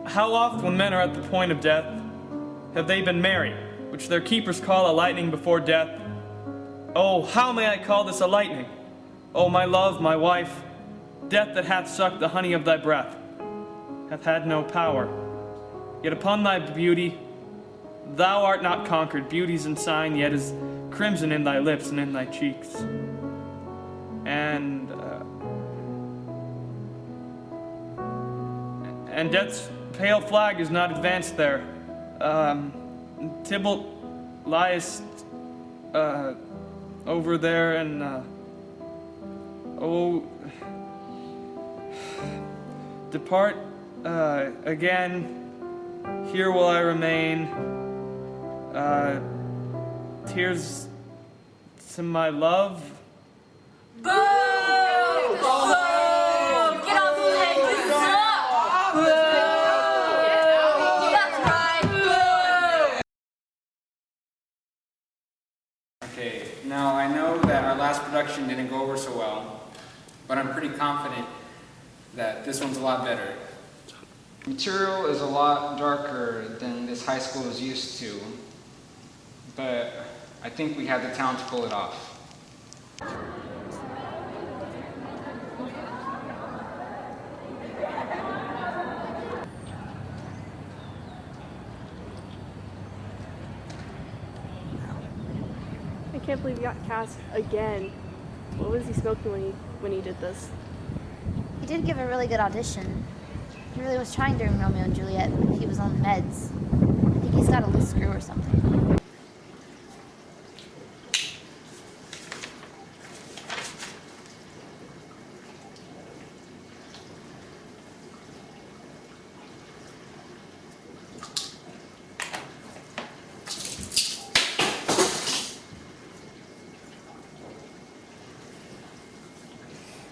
How oft, when men are at the point of death, have they been merry, which their keepers call a lightning before death? Oh, how may I call this a lightning? O my love, my wife, death that hath sucked the honey of thy breath, hath had no power. Yet upon thy beauty, thou art not conquered. Beauty's ensign yet is crimson in thy lips and in thy cheeks. And death's pale flag is not advanced there. Tybalt liest over there, and oh, depart again. Here will I remain. Tears to my love. Boo! Boo! Get off the head, you suck! Boo! That's right, boo! Okay, now I know that our last production didn't go over so well, but I'm pretty confident that this one's a lot better. Material is a lot darker than this high school is used to, but I think we have the talent to pull it off. I can't believe he got cast again. What was he smoking when he did this? He did give a really good audition. He really was trying during Romeo and Juliet, but he was on meds. I think he's got a loose screw or something.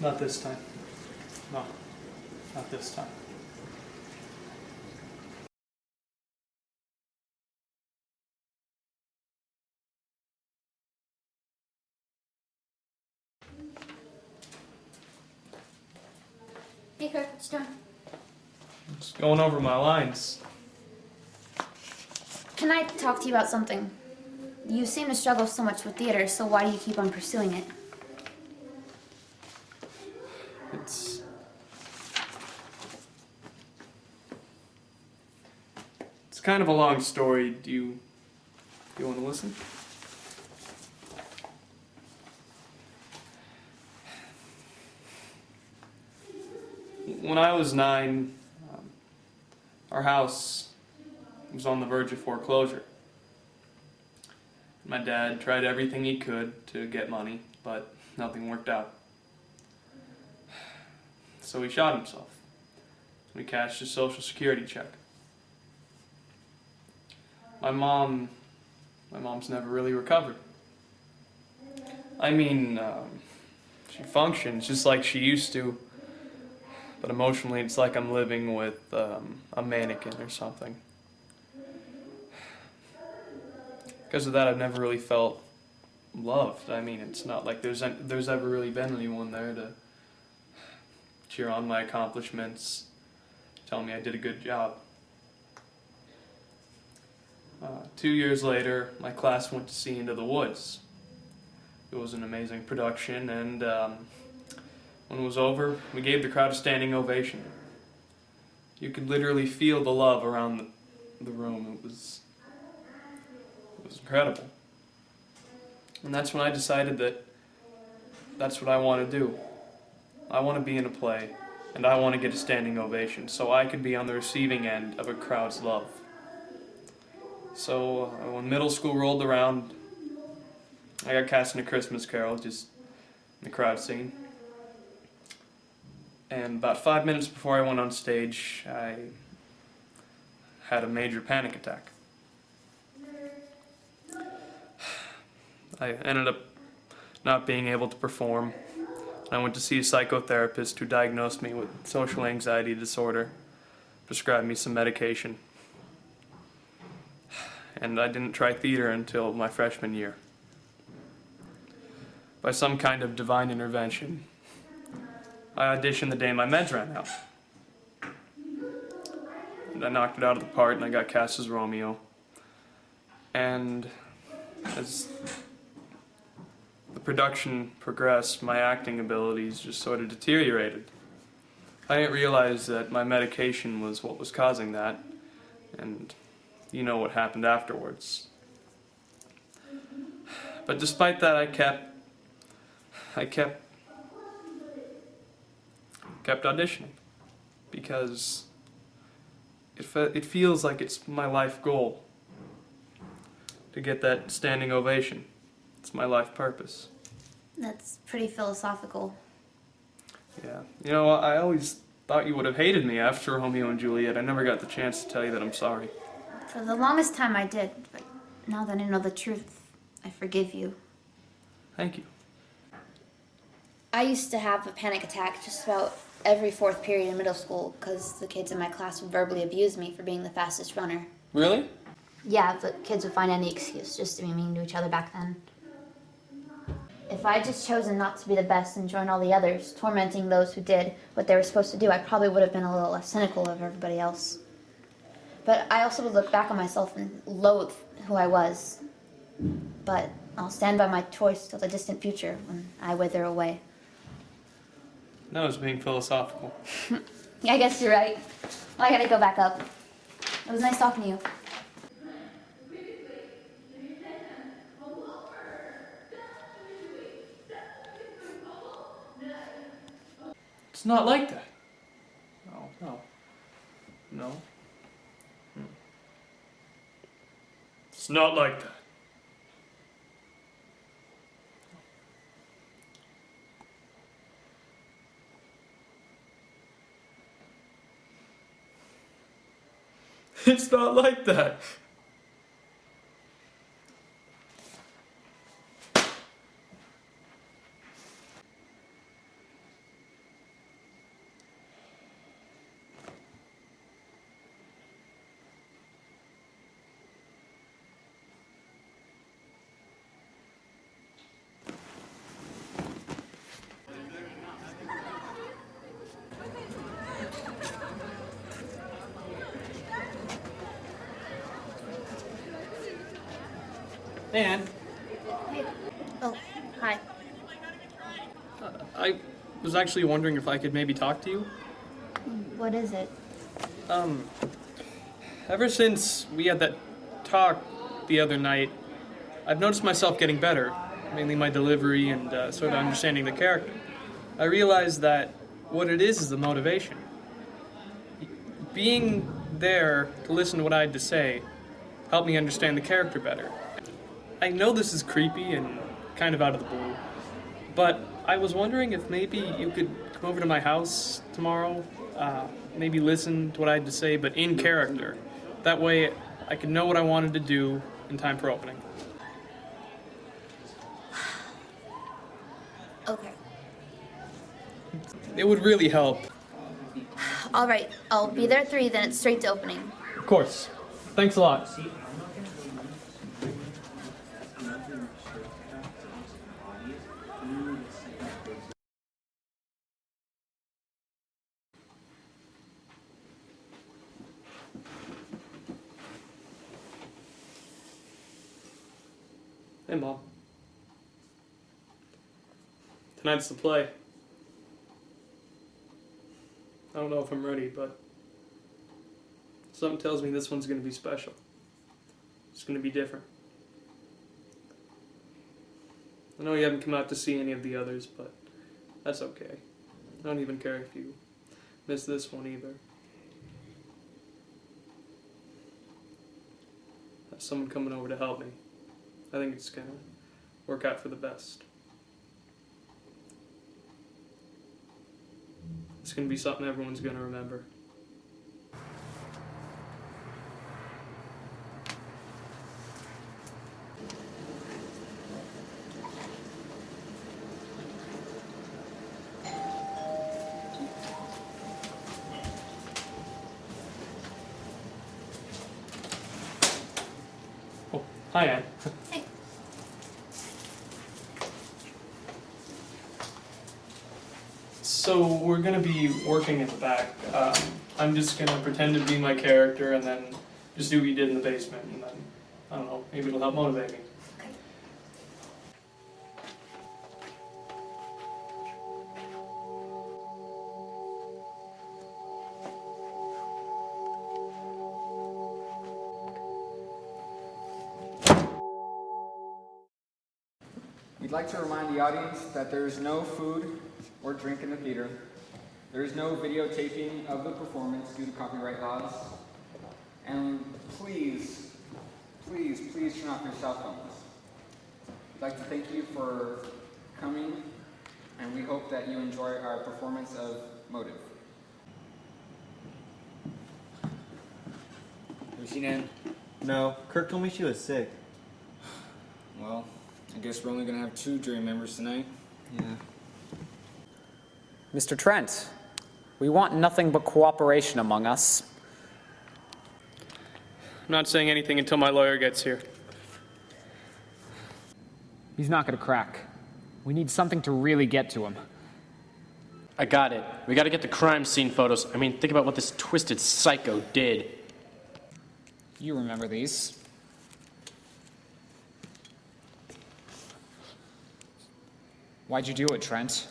Not this time. No, not this time. Hey Kirk, what you doing? Just going over my lines. Can I talk to you about something? You seem to struggle so much with theater, so why do you keep on pursuing it? It's kind of a long story. Do you want to listen? When I was 9, our house was on the verge of foreclosure. My dad tried everything he could to get money, but nothing worked out. So he shot himself. We cashed his Social Security check. My mom's never really recovered. I mean, she functions just like she used to, but emotionally it's like I'm living with a mannequin or something. Because of that, I've never really felt loved. I mean, it's not like there's ever really been anyone there to cheer on my accomplishments, tell me I did a good job. 2 years later, my class went to see Into the Woods. It was an amazing production, and when it was over, we gave the crowd a standing ovation. You could literally feel the love around the room. It was incredible. And that's when I decided that that's what I want to do. I want to be in a play, and I want to get a standing ovation, so I could be on the receiving end of a crowd's love. So when middle school rolled around, I got cast in A Christmas Carol, just in the crowd scene. And about 5 minutes before I went on stage, I had a major panic attack. I ended up not being able to perform. I went to see a psychotherapist who diagnosed me with social anxiety disorder, prescribed me some medication. And I didn't try theater until my freshman year. By some kind of divine intervention, I auditioned the day my meds ran out. And I knocked it out of the part and I got cast as Romeo. And as the production progressed, my acting abilities just sort of deteriorated. I didn't realize that my medication was what was causing that, and you know what happened afterwards. But despite that, I kept auditioning, because it feels like it's my life goal to get that standing ovation. It's my life purpose. That's pretty philosophical. Yeah. You know, I always thought you would have hated me after Romeo and Juliet. I never got the chance to tell you that I'm sorry. For the longest time I did, but now that I know the truth, I forgive you. Thank you. I used to have a panic attack just about every fourth period in middle school because the kids in my class would verbally abuse me for being the fastest runner. Really? Yeah, the kids would find any excuse just to be mean to each other back then. If I had just chosen not to be the best and join all the others, tormenting those who did what they were supposed to do, I probably would have been a little less cynical of everybody else. But I also would look back on myself and loathe who I was. But I'll stand by my choice till the distant future when I wither away. That was being philosophical. Yeah, I guess you're right. Well, I gotta go back up. It was nice talking to you. It's not like that. No. No. It's not like that. It's not like that. Hey, Ann. Hey. Oh, hi. I was actually wondering if I could maybe talk to you. What is it? Ever since we had that talk the other night, I've noticed myself getting better, mainly my delivery and sort of understanding the character. I realized that what it is the motivation. Being there to listen to what I had to say helped me understand the character better. I know this is creepy and kind of out of the blue, but I was wondering if maybe you could come over to my house tomorrow, maybe listen to what I had to say, but in character. That way I could know what I wanted to do in time for opening. Okay. It would really help. All right, I'll be there at 3, then it's straight to opening. Of course. Thanks a lot. Hey, Mom. Tonight's the play. I don't know if I'm ready, but something tells me this one's going to be special. It's going to be different. I know you haven't come out to see any of the others, but that's okay. I don't even care if you miss this one either. I have someone coming over to help me. I think it's going to work out for the best. It's going to be something everyone's going to remember. Oh, hi, Ann. Hey. So we're going to be working at the back. I'm just gonna pretend to be my character and then just do what you did in the basement, and then, I don't know, maybe it'll help motivate me. We'd like to remind the audience that there is no food or drink in the theater. There is no videotaping of the performance due to copyright laws. And please, please, please turn off your cell phones. We'd like to thank you for coming, and we hope that you enjoy our performance of Motive. Have you seen Anne? No, Kirk told me she was sick. Well, I guess we're only going to have 2 jury members tonight. Yeah. Mr. Trent, we want nothing but cooperation among us. I'm not saying anything until my lawyer gets here. He's not going to crack. We need something to really get to him. I got it. We gotta get the crime scene photos. I mean, think about what this twisted psycho did. You remember these. Why'd you do it, Trent?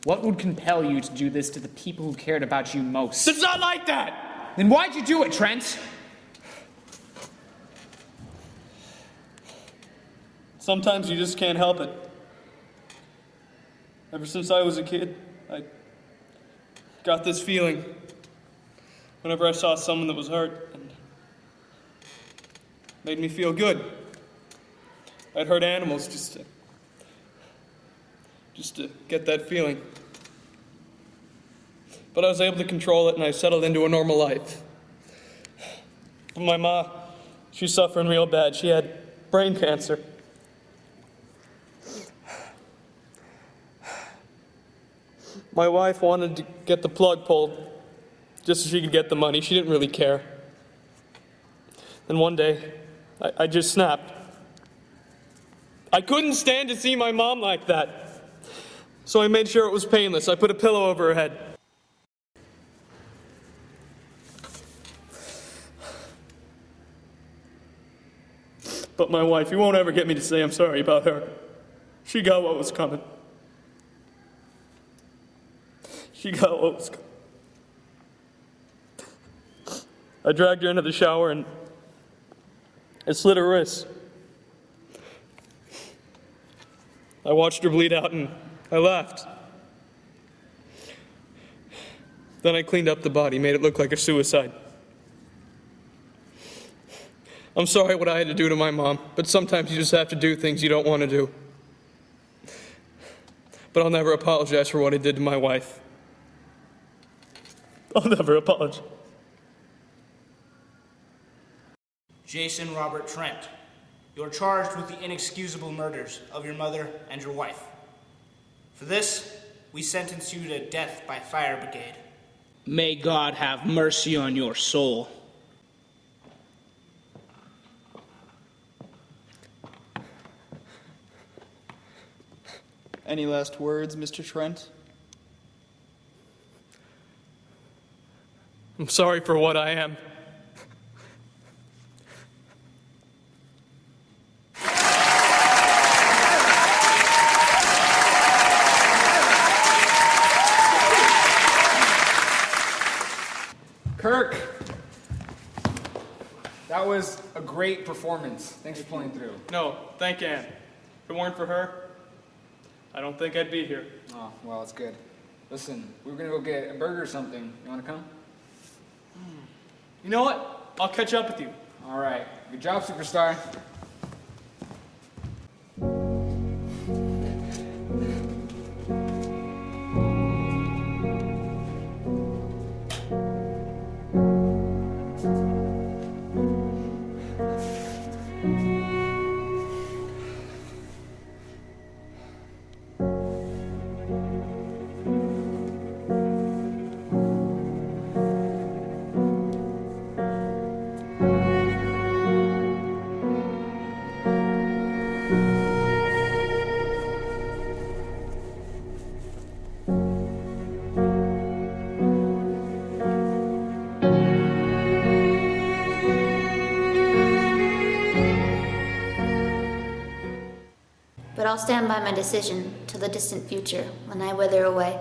What would compel you to do this to the people who cared about you most? It's not like that! Then why'd you do it, Trent? Sometimes you just can't help it. Ever since I was a kid, I got this feeling whenever I saw someone that was hurt, and made me feel good. I'd hurt animals just to get that feeling. But I was able to control it, and I settled into a normal life. But my ma, she's suffering real bad. She had brain cancer. My wife wanted to get the plug pulled just so she could get the money. She didn't really care. Then one day, I just snapped. I couldn't stand to see my mom like that. So I made sure it was painless. I put a pillow over her head. But my wife, you won't ever get me to say I'm sorry about her. She got what was coming. She got what was coming. I dragged her into the shower and I slit her wrists. I watched her bleed out and I laughed. Then I cleaned up the body, made it look like a suicide. I'm sorry what I had to do to my mom, but sometimes you just have to do things you don't want to do. But I'll never apologize for what I did to my wife. I'll never apologize. Jason Robert Trent, you are charged with the inexcusable murders of your mother and your wife. For this, we sentence you to death by fire brigade. May God have mercy on your soul. Any last words, Mr. Trent? I'm sorry for what I am. Kirk, that was a great performance. Thanks for pulling through. No, thank Anne. If it weren't for her, I don't think I'd be here. Oh, well, it's good. Listen, we were gonna go get a burger or something. You wanna come? You know what? I'll catch up with you. All right. Good job, superstar. But I'll stand by my decision till the distant future when I wither away.